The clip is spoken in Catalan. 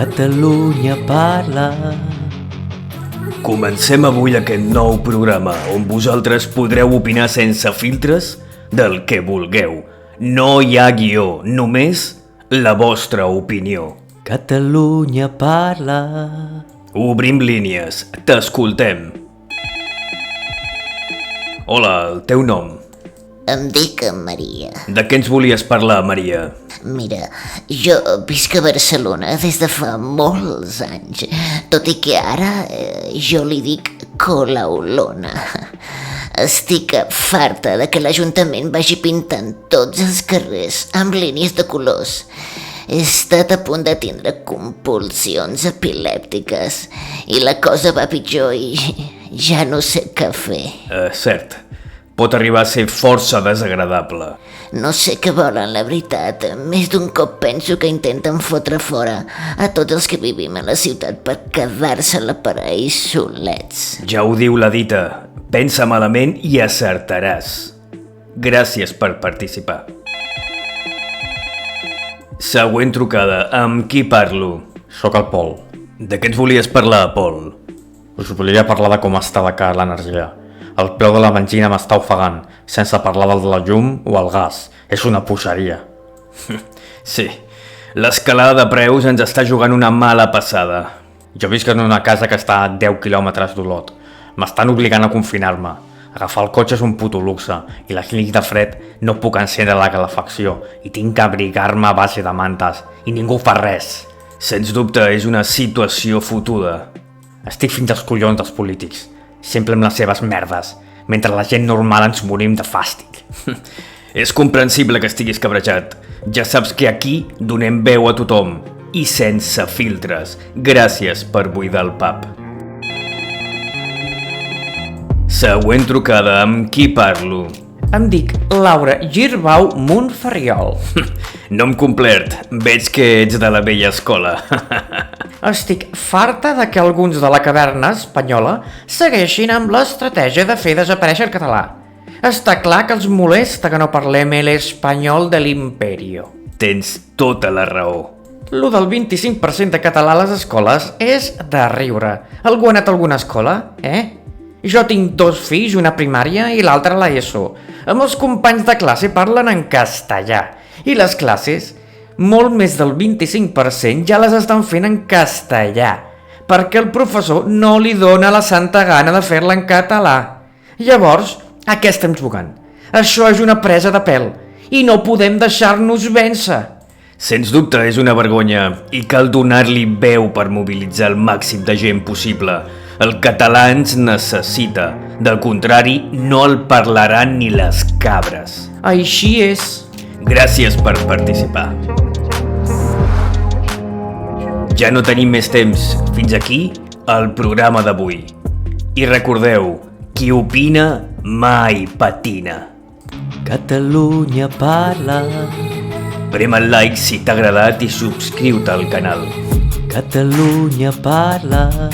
Catalunya parla. Comencem avui aquest nou programa on vosaltres podreu opinar sense filtres del que vulgueu. No hi ha guió, només la vostra opinió. Catalunya parla. Obrim línies, t'escoltem. Hola, el teu nom? Em dic Maria. De què ens volies parlar, Maria? Mira, jo visc a Barcelona des de fa molts anys, tot i que ara jo li dic Colaolona. Estic farta de que l'Ajuntament vagi pintant tots els carrers amb línies de colors. He estat a punt de tindre compulsions epilèptiques i la cosa va pitjor i ja no sé què fer. Cert, pot arribar a ser força desagradable. No sé què volen, la veritat. Més d'un cop penso que intenten fotre fora a tots els que vivim a la ciutat per quedar-se-la per ahir solets. Ja ho diu la dita, pensa malament i acertaràs. Gràcies per participar. Següent trucada, amb qui parlo? Soc el Pol. De què ens volies parlar, Pol? Us volia parlar de com està de cara l'energia. El preu de la benzina m'està ofegant, sense parlar del de la llum o el gas. És una puixeria. Sí, l'escalada de preus ens està jugant una mala passada. Jo visc en una casa que està a 10 quilòmetres d'Olot. M'estan obligant a confinar-me. Agafar el cotxe és un puto luxe i les nits de fred no puc encendre la calefacció i tinc que abrigar-me a base de mantes i ningú fa res. Sens dubte és una situació fotuda. Estic fins als collons dels polítics, sempre amb les seves merdes, mentre la gent normal ens morim de fàstic. És comprensible que estiguis cabrejat. Ja saps que aquí donem veu a tothom i sense filtres. Gràcies per buidar el pub. Següent trucada, amb qui parlo? Em dic Laura Girbau Montferriol. Nom complert, veig que ets de la vella escola. Estic farta de que alguns de la caverna espanyola segueixin amb l'estratègia de fer desaparèixer el català. Està clar que els molesta que no parlem l'espanyol de l'imperio. Tens tota la raó. Lo del 25% de català a les escoles és de riure. Algú ha anat a alguna escola, Jo tinc 2 fills, una primària i l'altra a l'ESO. Amb els companys de classe parlen en castellà. I les classes, molt més del 25% ja les estan fent en castellà, perquè el professor no li dona la santa gana de fer-la en català. Llavors, a què estem jugant? Això és una presa de pèl i no podem deixar-nos vèncer. Sens dubte és una vergonya i cal donar-li veu per mobilitzar el màxim de gent possible. El català ens necessita, del contrari no el parlaran ni les cabres. Així és. Gràcies per participar. Ja no tenim més temps. Fins aquí el programa d'avui. I recordeu, qui opina mai patina. Catalunya parla. Prem el like si t'ha agradat i subscriu-te al canal. Catalunya parla.